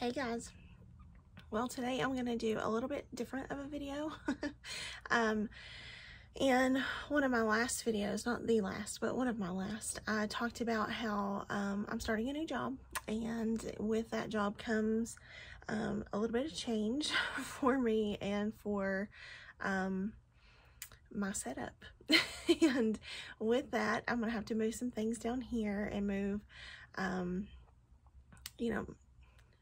Hey guys, well today I'm going to do a little bit different of a video. In one of my last videos, not the last, but one of my last, I talked about how I'm starting a new job, and with that job comes a little bit of change for me and for my setup. And with that, I'm going to have to move some things down here and move, you know,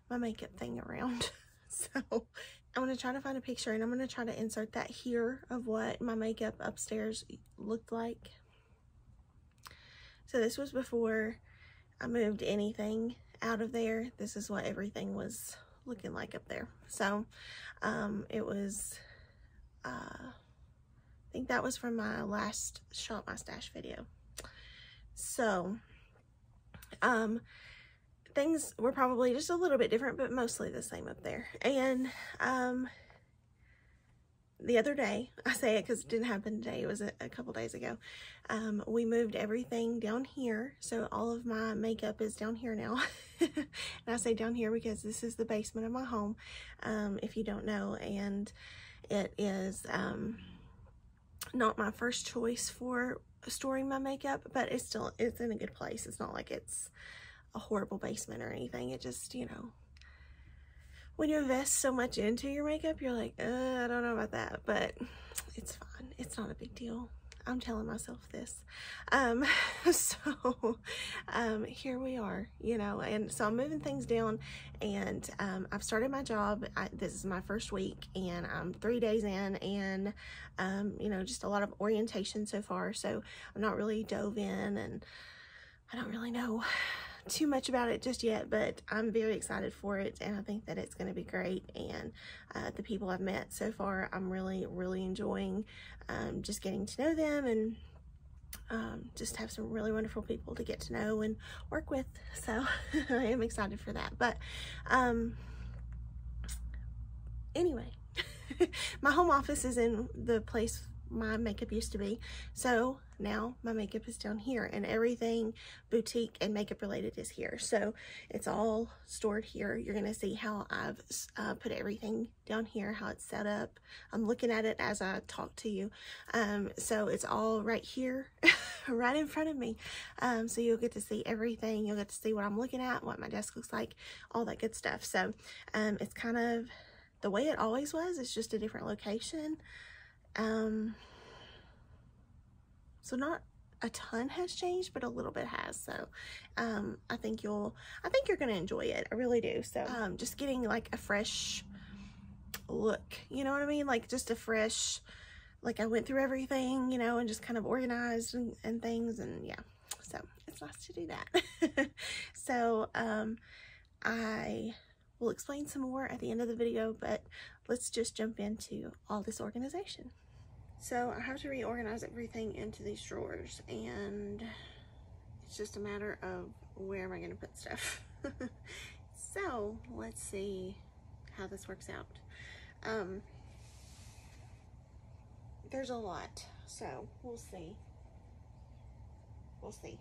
my makeup thing around. So I'm going to try to find a picture, and I'm going to try to insert that here of what my makeup upstairs looked like. So this was before I moved anything out of there. This is what everything was looking like up there. So it was I think that was from my last Shop My Stash video. So things were probably just a little bit different, but mostly the same up there. And the other day, I say it because it didn't happen today, it was a couple days ago, we moved everything down here. So all of my makeup is down here now. And I say down here because this is the basement of my home, if you don't know, and it is not my first choice for storing my makeup, but it's in a good place. It's not like it's a horrible basement or anything. It just, you know, when you invest so much into your makeup, you're like, I don't know about that, but it's fine. It's not a big deal. I'm telling myself this. So here we are, you know, and so I'm moving things down, and I've started my job. This is my first week, and I'm 3 days in, and you know, just a lot of orientation so far. So I'm not really dove in, and I don't really know too much about it just yet, but I'm very excited for it, and I think that it's going to be great. And the people I've met so far, I'm really enjoying just getting to know them, and just have some really wonderful people to get to know and work with. So I am excited for that. But anyway, my home office is in the place my makeup used to be, so now my makeup is down here, and everything boutique and makeup related is here. So it's all stored here. You're gonna see how I've put everything down here, how it's set up. I'm looking at it as I talk to you. So it's all right here, right in front of me. So you'll get to see everything. You'll get to see what I'm looking at, what my desk looks like, all that good stuff. So it's kind of the way it always was. It's just a different location. So not a ton has changed, but a little bit has. So I think you're gonna enjoy it. I really do. So just getting like a fresh look, you know what I mean? Like just a fresh, like I went through everything, you know, and just kind of organized and things, and yeah, so it's nice to do that. So I will explain some more at the end of the video, but let's just jump into all this organization. So I have to reorganize everything into these drawers, and it's just a matter of where am I going to put stuff. So let's see how this works out. There's a lot, so we'll see. We'll see.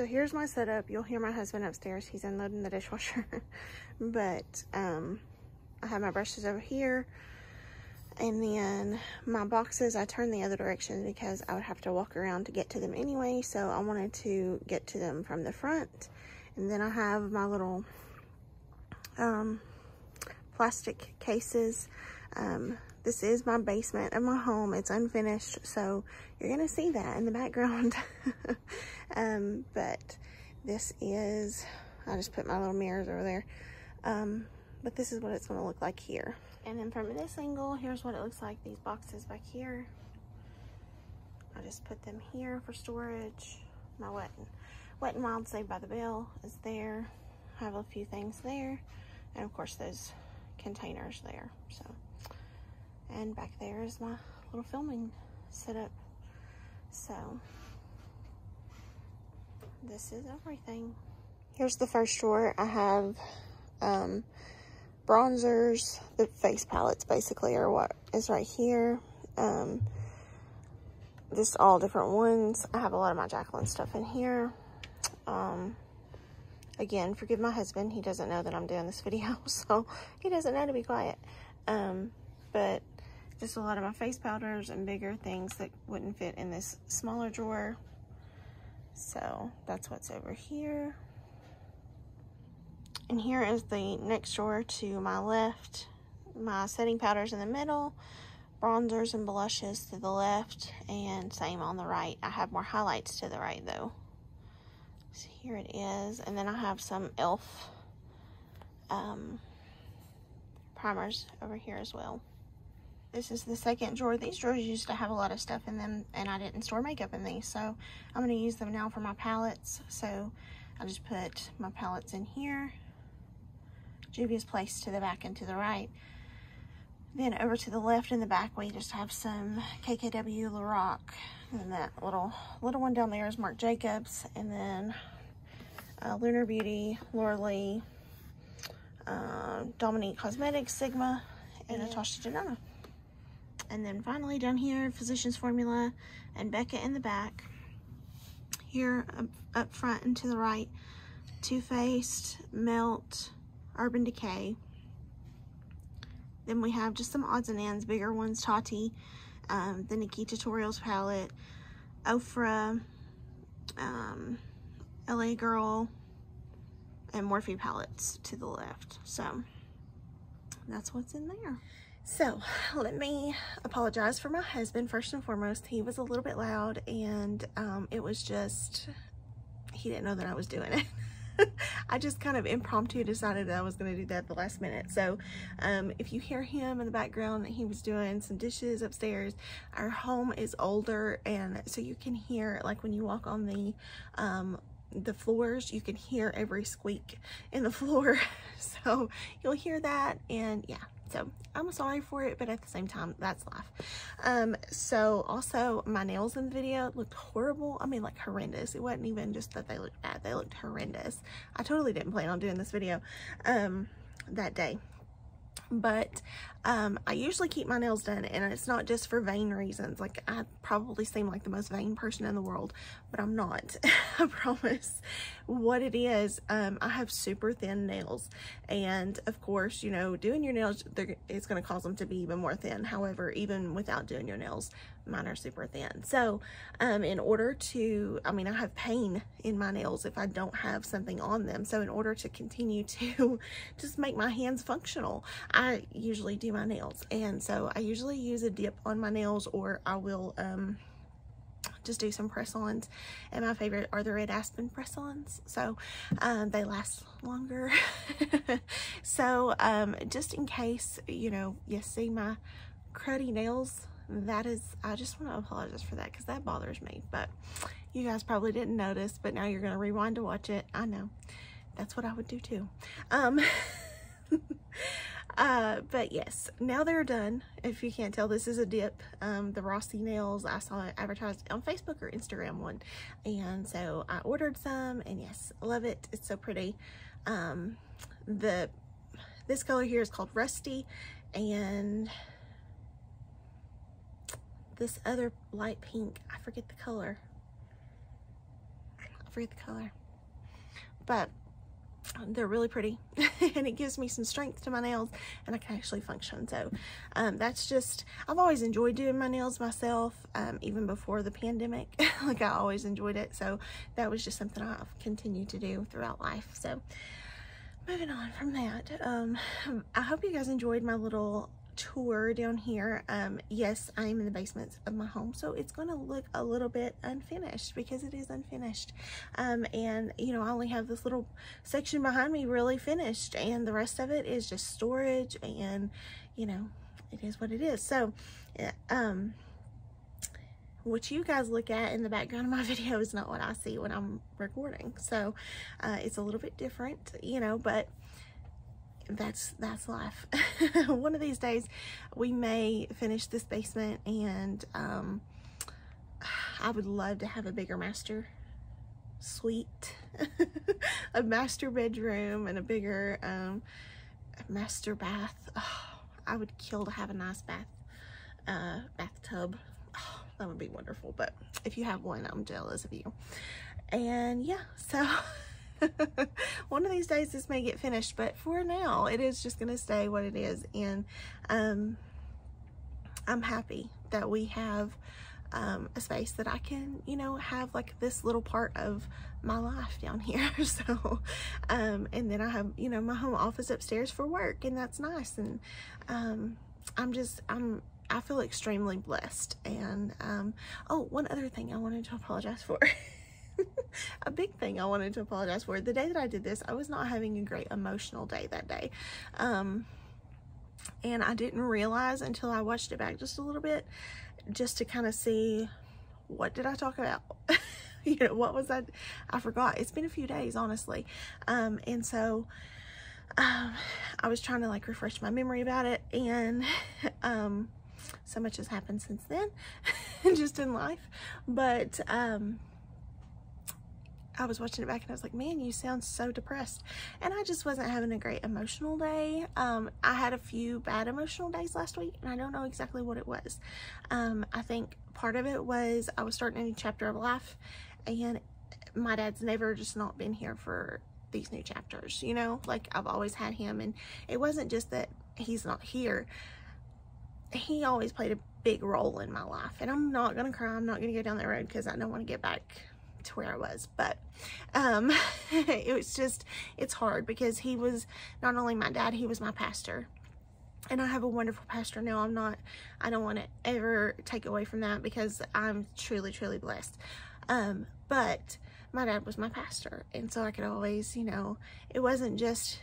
So here's my setup. You'll hear my husband upstairs. He's unloading the dishwasher. But I have my brushes over here. And then my boxes, I turned the other direction because I would have to walk around to get to them anyway. So I wanted to get to them from the front. And then I have my little plastic cases. This is my basement of my home. It's unfinished, so you're gonna see that in the background. But this is, I just put my little mirrors over there. But this is what it's gonna look like here. And then from this angle, here's what it looks like, these boxes back here. I just put them here for storage. My Wet and Wild Saved by the Bell is there. I have a few things there. And of course those containers there, so. And back there is my little filming setup. So this is everything. Here's the first drawer. I have bronzers, the face palettes basically are what is right here. Just all different ones. I have a lot of my Jacqueline stuff in here. Again, forgive my husband. He doesn't know that I'm doing this video, so he doesn't know to be quiet. But just a lot of my face powders and bigger things that wouldn't fit in this smaller drawer. So that's what's over here. And here is the next drawer to my left. My setting powders in the middle, bronzers and blushes to the left, and same on the right. I have more highlights to the right though. So here it is. And then I have some e.l.f. primers over here as well. This is the second drawer. These drawers used to have a lot of stuff in them, and I didn't store makeup in these, so I'm going to use them now for my palettes. So I just put my palettes in here. Juvia's Place to the back and to the right. Then over to the left in the back, we just have some KKW Lorac. And that little one down there is Marc Jacobs. And then Lunar Beauty, Laura Lee, Dominique Cosmetics, Sigma, and Natasha Denona. And then finally down here, Physicians Formula and Becca in the back. Here up front and to the right, Too Faced, Melt, Urban Decay. Then we have just some odds and ends, bigger ones, Tati, the Nikki Tutorials palette, Ofra, LA Girl, and Morphe palettes to the left. So that's what's in there. So let me apologize for my husband first and foremost. He was a little bit loud, and it was just, he didn't know that I was doing it. I just kind of impromptu decided that I was going to do that at the last minute. So if you hear him in the background, he was doing some dishes upstairs. Our home is older, and so you can hear, like when you walk on the floors, you can hear every squeak in the floor. So you'll hear that, and yeah. So I'm sorry for it, but at the same time, that's life. So also my nails in the video looked horrible. I mean, like horrendous. It wasn't even just that they looked bad. They looked horrendous. I totally didn't plan on doing this video that day. But I usually keep my nails done, and it's not just for vain reasons. Like, I probably seem like the most vain person in the world, but I'm not. I promise. What it is, I have super thin nails, and of course, you know, doing your nails, it's going to cause them to be even more thin. However, even without doing your nails, mine are super thin. So in order to, I mean, I have pain in my nails if I don't have something on them. So in order to continue to just make my hands functional, I usually do my nails. And so I usually use a dip on my nails, or I will just do some press-ons. And my favorite are the Red Aspen press-ons. So they last longer. So just in case, you know, you see my cruddy nails, that is, I just want to apologize for that, because that bothers me. But you guys probably didn't notice, but now you're going to rewind to watch it. I know, that's what I would do too. But yes, now they're done. If you can't tell, this is a dip. The Rossi nails, I saw it advertised on Facebook or Instagram one, and so I ordered some, and yes, I love it. It's so pretty. This color here is called Rusty, and this other light pink, I forget the color. I forget the color, but they're really pretty and it gives me some strength to my nails and I can actually function. So that's just, I've always enjoyed doing my nails myself, even before the pandemic. Like, I always enjoyed it, so that was just something I've continued to do throughout life. So moving on from that, I hope you guys enjoyed my little tour down here. Yes, I am in the basement of my home, so it's going to look a little bit unfinished because it is unfinished. And you know, I only have this little section behind me really finished, and the rest of it is just storage, and you know, it is what it is. So what you guys look at in the background of my video is not what I see when I'm recording. So it's a little bit different, you know, but that's life. One of these days we may finish this basement, and I would love to have a bigger master suite, a master bedroom, and a bigger master bath. Oh, I would kill to have a nice bathtub. Oh, that would be wonderful. But if you have one, I'm jealous of you. And yeah, so one of these days this may get finished, but for now it is just going to stay what it is. And I'm happy that we have a space that I can, you know, have like this little part of my life down here. So and then I have, you know, my home office upstairs for work, and that's nice. And I feel extremely blessed. And oh, one other thing I wanted to apologize for. A big thing I wanted to apologize for. The day that I did this, I was not having a great emotional day that day. And I didn't realize until I watched it back just a little bit, just to kind of see, what did I talk about? You know, what was I forgot. It's been a few days, honestly. And so I was trying to like refresh my memory about it, and so much has happened since then, just in life. But I was watching it back and I was like, man, you sound so depressed. And I just wasn't having a great emotional day. I had a few bad emotional days last week, and I don't know exactly what it was. I think part of it was I was starting a new chapter of life, and my dad's never just not been here for these new chapters, you know, like I've always had him. And it wasn't just that he's not here. He always played a big role in my life, and I'm not gonna cry. I'm not gonna go down that road because I don't want to get back to where I was. But it was just, it's hard because he was not only my dad, he was my pastor, and I have a wonderful pastor now. I don't want to ever take away from that because I'm truly blessed. But my dad was my pastor, and so I could always, you know, it wasn't just,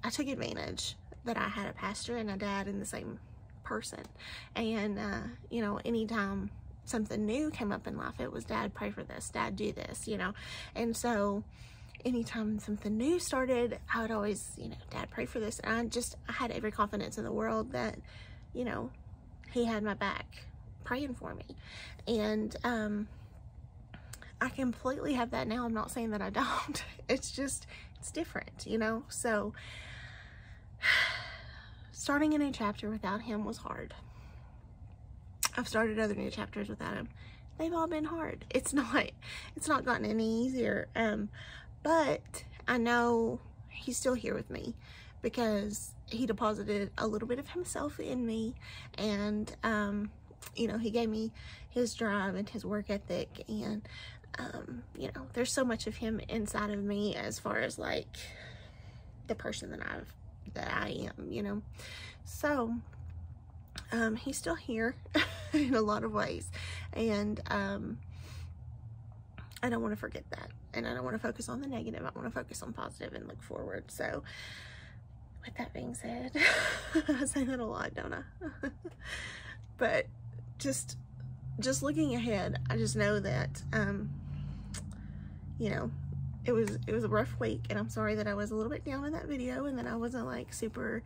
I took advantage that I had a pastor and a dad in the same person. And you know, anytime something new came up in life, it was, Dad, pray for this, Dad, do this, you know. And so anytime something new started, I would always, you know, Dad, pray for this. And I had every confidence in the world that, you know, he had my back praying for me. And I completely have that now. I'm not saying that I don't. It's just, it's different, you know. So starting a new chapter without him was hard. I've started other new chapters without him. They've all been hard. It's not gotten any easier. But I know he's still here with me because he deposited a little bit of himself in me. And, you know, he gave me his drive and his work ethic. And, you know, there's so much of him inside of me as far as like the person that I am, you know. So, he's still here in a lot of ways, and I don't want to forget that, and I don't want to focus on the negative. I want to focus on positive and look forward. So with that being said, I say that a lot, don't I? But just looking ahead, I just know that you know, it was a rough week, and I'm sorry that I was a little bit down in that video and that I wasn't like super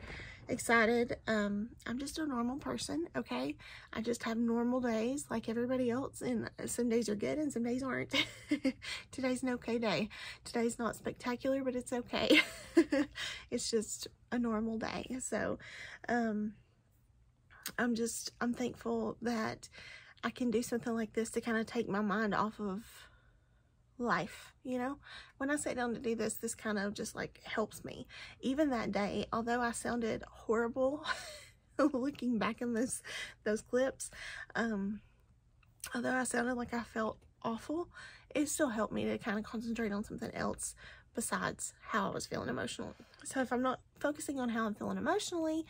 excited. I'm just a normal person, okay? I just have normal days like everybody else, and some days are good and some days aren't. Today's an okay day. Today's not spectacular, but it's okay. It's just a normal day. So I'm thankful that I can do something like this to kind of take my mind off of life, you know. When I sit down to do this, this kind of just like helps me. Even that day, although I sounded horrible looking back in those clips, although I sounded like I felt awful, it still helped me to kind of concentrate on something else besides how I was feeling emotionally. So if I'm not focusing on how I'm feeling emotionally,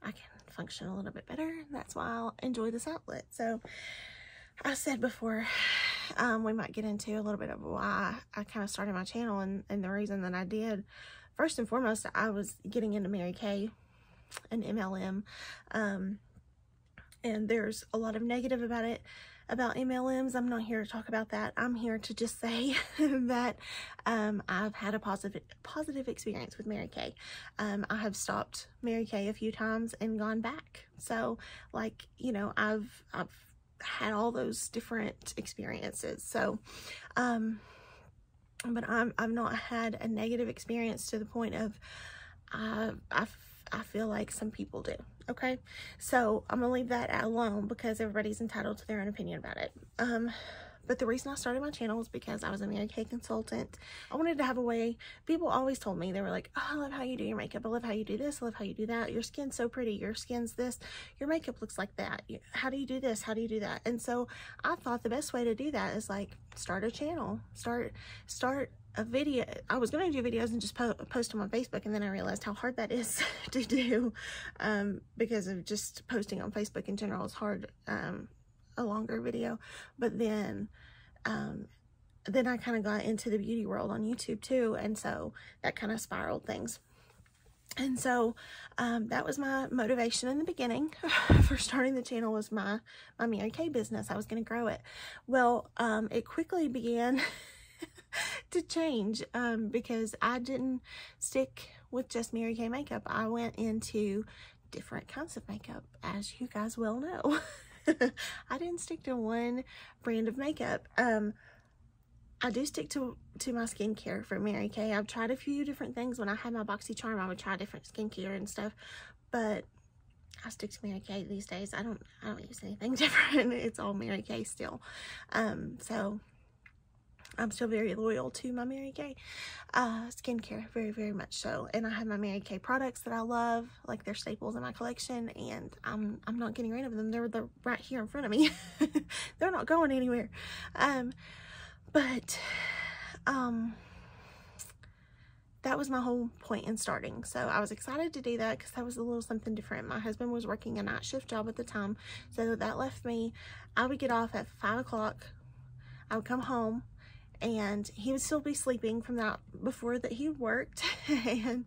I can function a little bit better. That's why I'll enjoy this outlet. So I said before, we might get into a little bit of why I kind of started my channel and the reason that I did. First and foremost, I was getting into Mary Kay and MLM, and there's a lot of negative about MLMs. I'm not here to talk about that. I'm here to just say that I've had a positive experience with Mary Kay. I have stopped Mary Kay a few times and gone back. So, like, you know, I've had all those different experiences. So, but I've not had a negative experience to the point of I feel like some people do. Okay, so I'm gonna leave that alone because everybody's entitled to their own opinion about it. But the reason I started my channel was because I was a Mary Kay consultant. I wanted to have a way. People always told me, they were like, oh, I love how you do your makeup. I love how you do this. I love how you do that. Your skin's so pretty. Your skin's this. Your makeup looks like that. How do you do this? How do you do that? And so I thought the best way to do that is like start a channel, start a video. I was going to do videos and just post them on Facebook, and then I realized how hard that is to do, because of just posting on Facebook in general is hard, a longer video. But then I kind of got into the beauty world on YouTube too, and so that kind of spiraled things. And so that was my motivation in the beginning for starting the channel, was my Mary Kay business. I was going to grow it. Well, it quickly began to change, because I didn't stick with just Mary Kay makeup. I went into different kinds of makeup, as you guys well know. I didn't stick to one brand of makeup. I do stick to my skincare for Mary Kay. I've tried a few different things. When I had my BoxyCharm, I would try different skincare and stuff, but I stick to Mary Kay these days. I don't use anything different. It's all Mary Kay still. So I'm still very loyal to my Mary Kay skincare, very, very much so. And I have my Mary Kay products that I love, like they're staples in my collection, and I'm not getting rid of them. They're right here in front of me. They're not going anywhere. But that was my whole point in starting. So I was excited to do that because that was a little something different. My husband was working a night shift job at the time, so that left me. I would get off at 5 o'clock. I would come home, and he would still be sleeping from that before that he worked. And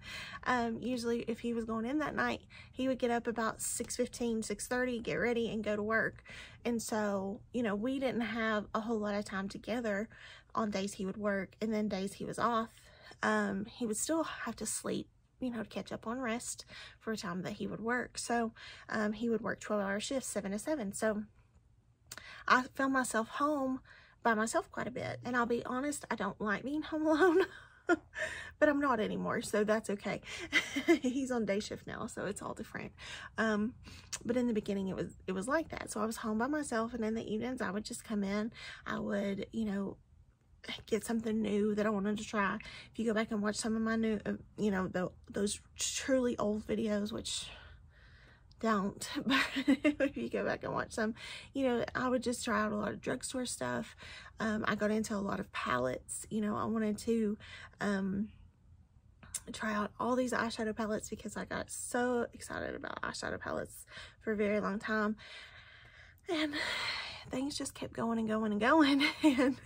usually if he was going in that night, he would get up about 6:15, 6:30, get ready and go to work. And so, you know, we didn't have a whole lot of time together on days he would work, and then days he was off. He would still have to sleep, you know, to catch up on rest for a time that he would work. So he would work 12-hour shifts, 7 to 7. So I found myself home by myself quite a bit, and I'll be honest, I don't like being home alone. But I'm not anymore, so that's okay. He's on day shift now, so it's all different. But in the beginning it was like that. So I was home by myself, and in the evenings I would just come in. I would, you know, get something new that I wanted to try. If you go back and watch some of my new, you know, those truly old videos, which don't, but if you go back and watch some, you know, I would just try out a lot of drugstore stuff. I got into a lot of palettes. You know, I wanted to try out all these eyeshadow palettes because I got so excited about eyeshadow palettes for a very long time, and things just kept going and going and going, and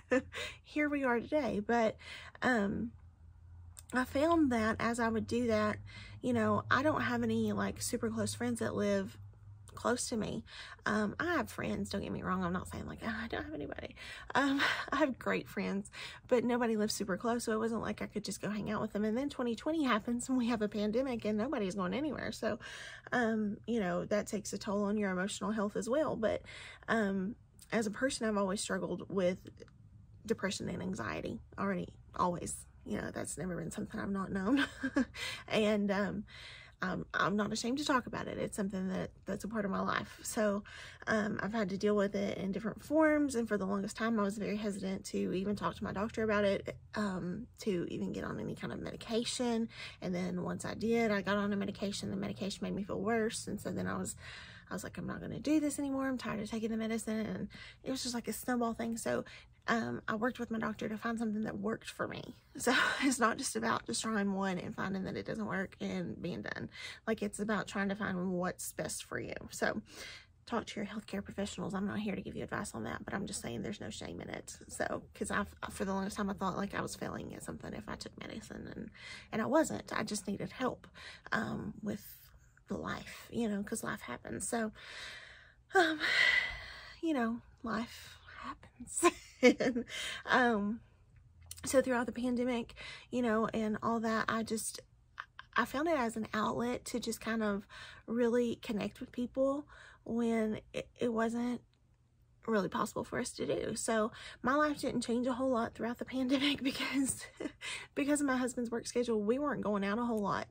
here we are today. But I found that as I would do that, you know, I don't have any like super close friends that live close to me. I have friends, don't get me wrong. I'm not saying like, oh, I don't have anybody. I have great friends, but nobody lives super close, so it wasn't like I could just go hang out with them. And then 2020 happens, and we have a pandemic, and nobody's going anywhere. So, you know, that takes a toll on your emotional health as well. But as a person, I've always struggled with depression and anxiety always. You know, that's never been something I've not known. And I'm not ashamed to talk about it. It's something that's a part of my life. So I've had to deal with it in different forms, and for the longest time I was very hesitant to even talk to my doctor about it, to even get on any kind of medication. And then once I did, I got on a medication. The medication made me feel worse, and so then I was like, I'm not going to do this anymore. I'm tired of taking the medicine. And it was just like a snowball thing. So I worked with my doctor to find something that worked for me. So it's not just about just trying one and finding that it doesn't work and being done. Like, it's about trying to find what's best for you. So talk to your healthcare professionals. I'm not here to give you advice on that, but I'm just saying there's no shame in it. So, because for the longest time I thought like I was failing at something if I took medicine, and I wasn't. I just needed help with the life, you know, because life happens. So, you know, life happens. And, so throughout the pandemic, you know, and all that, I found it as an outlet to just kind of really connect with people when it wasn't really possible for us to do. So my life didn't change a whole lot throughout the pandemic because of my husband's work schedule. We weren't going out a whole lot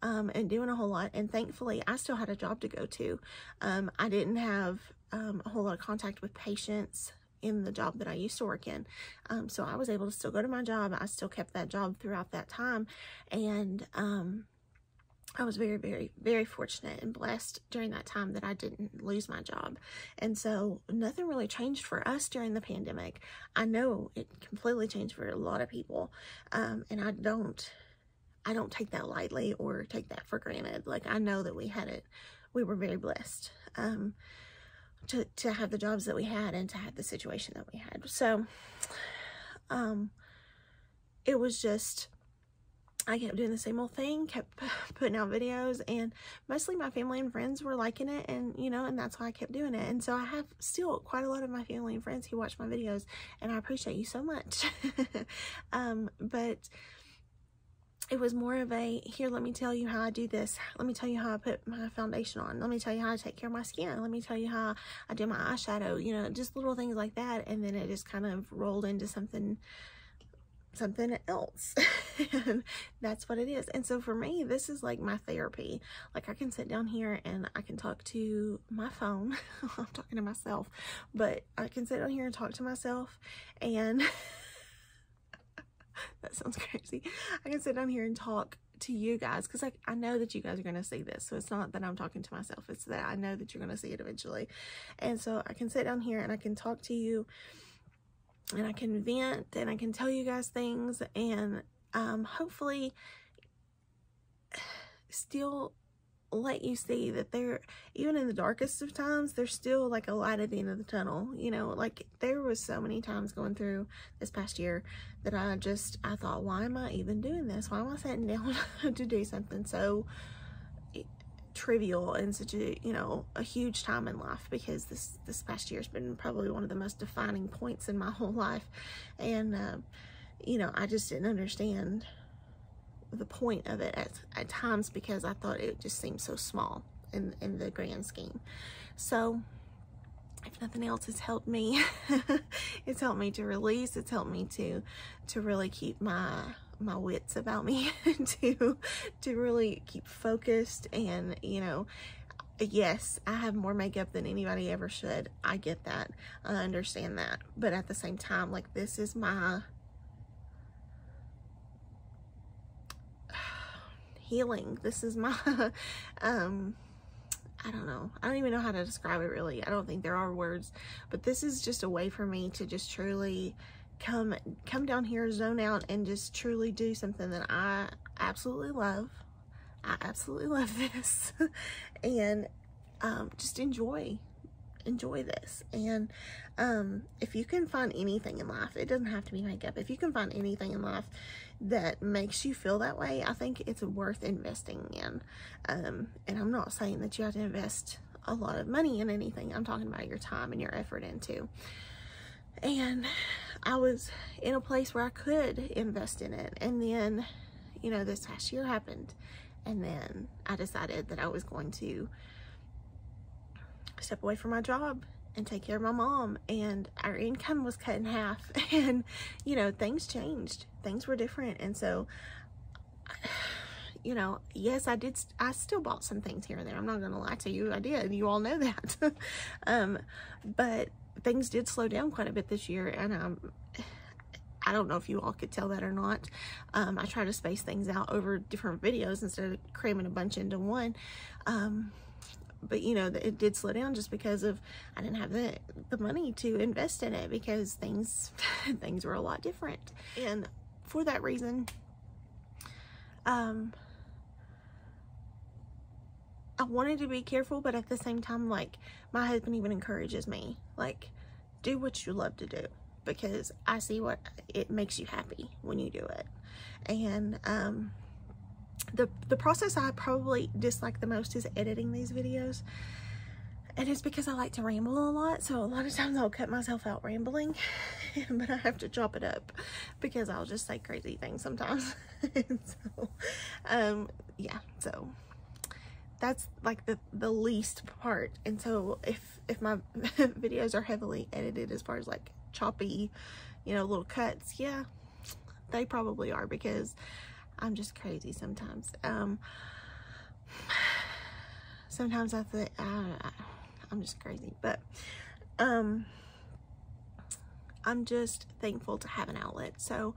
and doing a whole lot, and thankfully I still had a job to go to. I didn't have a whole lot of contact with patients in the job that I used to work in, so I was able to still go to my job. I still kept that job throughout that time, and I was very, very, very fortunate and blessed during that time that I didn't lose my job. And so nothing really changed for us during the pandemic. I know it completely changed for a lot of people. And I don't take that lightly or take that for granted. Like, I know that we were very blessed, to have the jobs that we had and to have the situation that we had. So, it was just, I kept doing the same old thing, kept putting out videos, and mostly my family and friends were liking it, and, you know, and that's why I kept doing it. And so I have still quite a lot of my family and friends who watch my videos, and I appreciate you so much. But it was more of a, here, let me tell you how I do this. Let me tell you how I put my foundation on. Let me tell you how I take care of my skin. Let me tell you how I do my eyeshadow, you know, just little things like that. And then it just kind of rolled into something else. And that's what it is. And so for me, this is like my therapy. Like, I can sit down here and I can talk to my phone. I'm talking to myself, but I can sit down here and talk to myself, and that sounds crazy. I can sit down here and talk to you guys, because I know that you guys are going to see this. So it's not that I'm talking to myself, it's that I know that you're going to see it eventually. And so I can sit down here and I can talk to you, and I can vent, and I can tell you guys things, and hopefully still let you see that even in the darkest of times, there's still like a light at the end of the tunnel. You know, like, there was so many times going through this past year that I thought, why am I even doing this? Why am I sitting down to do something so trivial and such a, you know, a huge time in life? Because this past year has been probably one of the most defining points in my whole life. And you know, I just didn't understand the point of it at times, because I thought it just seemed so small in the grand scheme. So if nothing else, it's helped me. It's helped me to release. It's helped me to really keep my wits about me, to really keep focused. And, you know, yes, I have more makeup than anybody ever should. I get that. I understand that. But at the same time, like, this is my healing. This is my I don't know. I don't even know how to describe it, really. I don't think there are words, but this is just a way for me to just truly come down here, zone out, and just truly do something that I absolutely love. I absolutely love this. And just enjoy this. And if you can find anything in life, it doesn't have to be makeup. If you can find anything in life that makes you feel that way, I think it's worth investing in. And I'm not saying that you have to invest a lot of money in anything. I'm talking about your time and your effort into. And I was in a place where I could invest in it. And then, you know, this past year happened. And then I decided that I was going to step away from my job and take care of my mom, and our income was cut in half, and, you know, things changed. Things were different. And so, you know, yes, I still bought some things here and there. I'm not gonna lie to you, I did. You all know that. But things did slow down quite a bit this year, and I don't know if you all could tell that or not. I try to space things out over different videos instead of cramming a bunch into one. But you know, it did slow down just because of I didn't have the money to invest in it, because things were a lot different. And for that reason, I wanted to be careful, but at the same time, like, my husband even encourages me, like, do what you love to do, because I see what it makes you happy when you do it. And the process I probably dislike the most is editing these videos, and it's because I like to ramble a lot. So a lot of times I'll cut myself out rambling, but I have to chop it up because I'll just say crazy things sometimes. And so yeah, so that's like the least part. And so if my videos are heavily edited as far as like choppy, you know, little cuts, yeah, they probably are, because I'm just crazy sometimes. Sometimes I think I'm just crazy, but I'm just thankful to have an outlet. So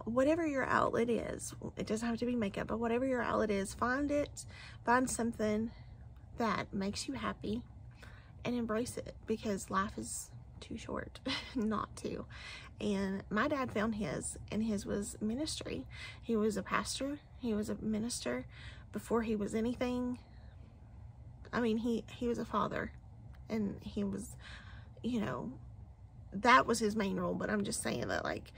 whatever your outlet is, it doesn't have to be makeup, but whatever your outlet is, find something that makes you happy and embrace it, because life is too short not to. And my dad found his, and his was ministry. He was a pastor, he was a minister before he was anything. I mean, he was a father, and he was, you know, that was his main role. But I'm just saying that, like,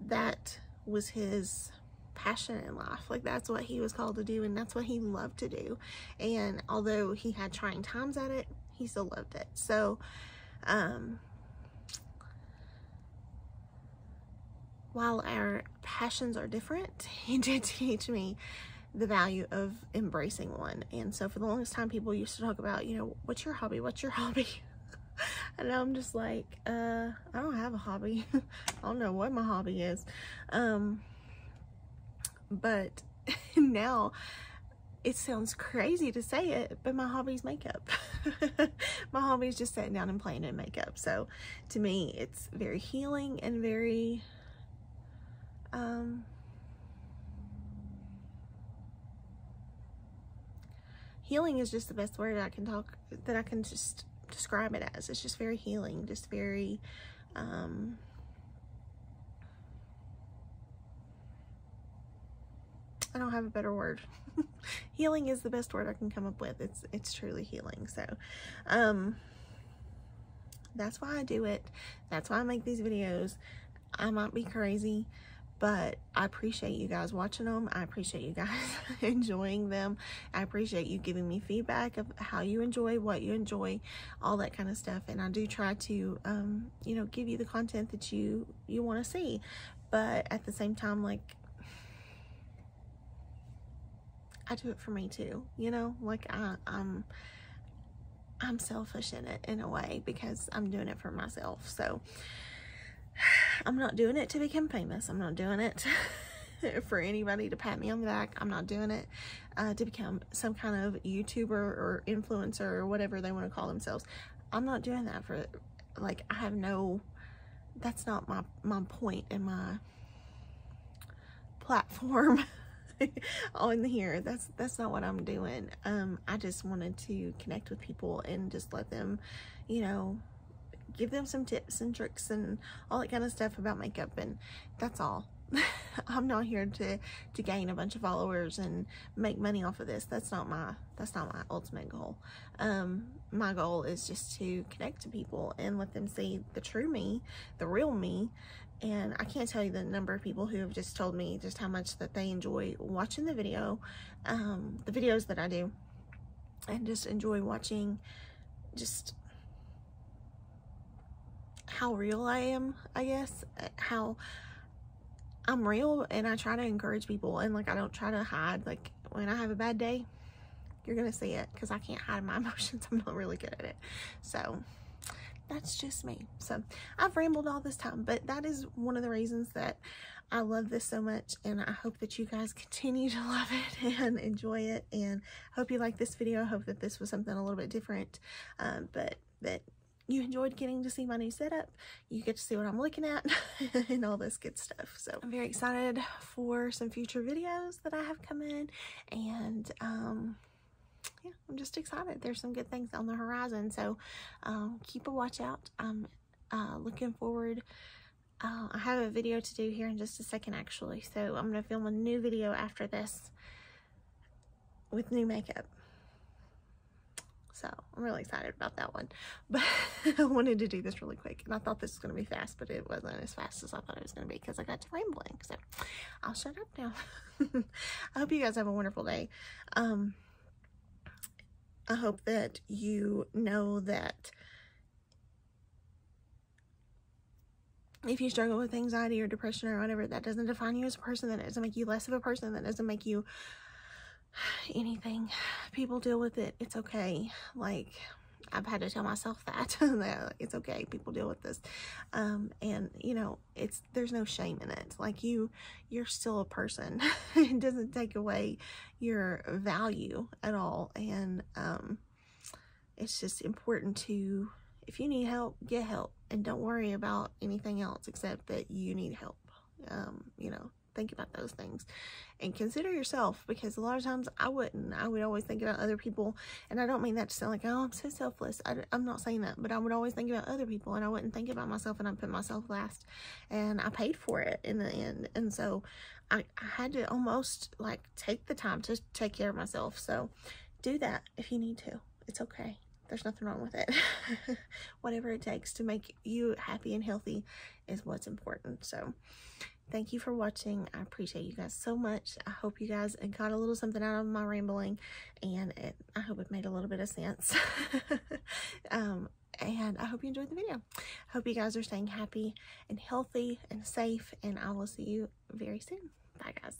that was his passion in life. Like, that's what he was called to do, and that's what he loved to do. And although he had trying times at it, he still loved it. So while our passions are different, he did teach me the value of embracing one. And so for the longest time, people used to talk about, you know, what's your hobby? What's your hobby? And I'm just like, I don't have a hobby. I don't know what my hobby is. But now it sounds crazy to say it, but my hobby is makeup. My hobby is just sitting down and playing in makeup. So to me, it's very healing and very healing is just the best word I can just describe it as. It's just very healing, just very I don't have a better word. Healing is the best word I can come up with. It's truly healing. So that's why I do it. That's why I make these videos. I might be crazy, but I appreciate you guys watching them. I appreciate you guys enjoying them. I appreciate you giving me feedback of how you enjoy, what you enjoy, all that kind of stuff. And I do try to, you know, give you the content that you want to see. But at the same time, like, I do it for me too, you know? Like, I'm selfish in it in a way, because I'm doing it for myself. So I'm not doing it to become famous. I'm not doing it for anybody to pat me on the back. I'm not doing it to become some kind of YouTuber or influencer or whatever they want to call themselves. I'm not doing that for, like, I have no, that's not my point in my platform on here. That's not what I'm doing. I just wanted to connect with people and just let them, you know, give them some tips and tricks and all that kind of stuff about makeup, and that's all. I'm not here to gain a bunch of followers and make money off of this. That's not my ultimate goal. My goal is just to connect to people and let them see the true me, the real me. And I can't tell you the number of people who have just told me just how much that they enjoy watching the videos that I do, and just enjoy watching just how real I am, I guess, how I'm real. And I try to encourage people, and like, I don't try to hide. Like, when I have a bad day, you're gonna see it, because I can't hide my emotions. I'm not really good at it. So that's just me. So I've rambled all this time, but that is one of the reasons that I love this so much, and I hope that you guys continue to love it and enjoy it, and hope you like this video. I hope that this was something a little bit different, but that you enjoyed getting to see my new setup. You get to see what I'm looking at and all this good stuff. So I'm very excited for some future videos that I have come in, and yeah, I'm just excited. There's some good things on the horizon, so keep a watch out. I'm looking forward. I have a video to do here in just a second, actually, so I'm going to film a new video after this with new makeup. So I'm really excited about that one, but I wanted to do this really quick, and I thought this was going to be fast, but it wasn't as fast as I thought it was going to be because I got to rambling. So I'll shut up now. I hope you guys have a wonderful day. I hope that you know that if you struggle with anxiety or depression or whatever, that doesn't define you as a person. That doesn't make you less of a person. That doesn't make you anything. People deal with it. It's okay. Like, I've had to tell myself that, that it's okay. People deal with this. And you know, there's no shame in it. Like, you're still a person. It doesn't take away your value at all. And, it's just important to, if you need help, get help, and don't worry about anything else except that you need help. You know, think about those things and consider yourself, because a lot of times I would always think about other people, and I don't mean that to sound like, oh, I'm so selfless. I'm not saying that, but I would always think about other people, and I wouldn't think about myself, and I put myself last, and I paid for it in the end. And so I had to almost like take the time to take care of myself. So do that if you need to. It's okay. There's nothing wrong with it. Whatever it takes to make you happy and healthy is what's important. So thank you for watching. I appreciate you guys so much. I hope you guys got a little something out of my rambling, and I hope it made a little bit of sense. And I hope you enjoyed the video. I hope you guys are staying happy and healthy and safe, and I will see you very soon. Bye, guys.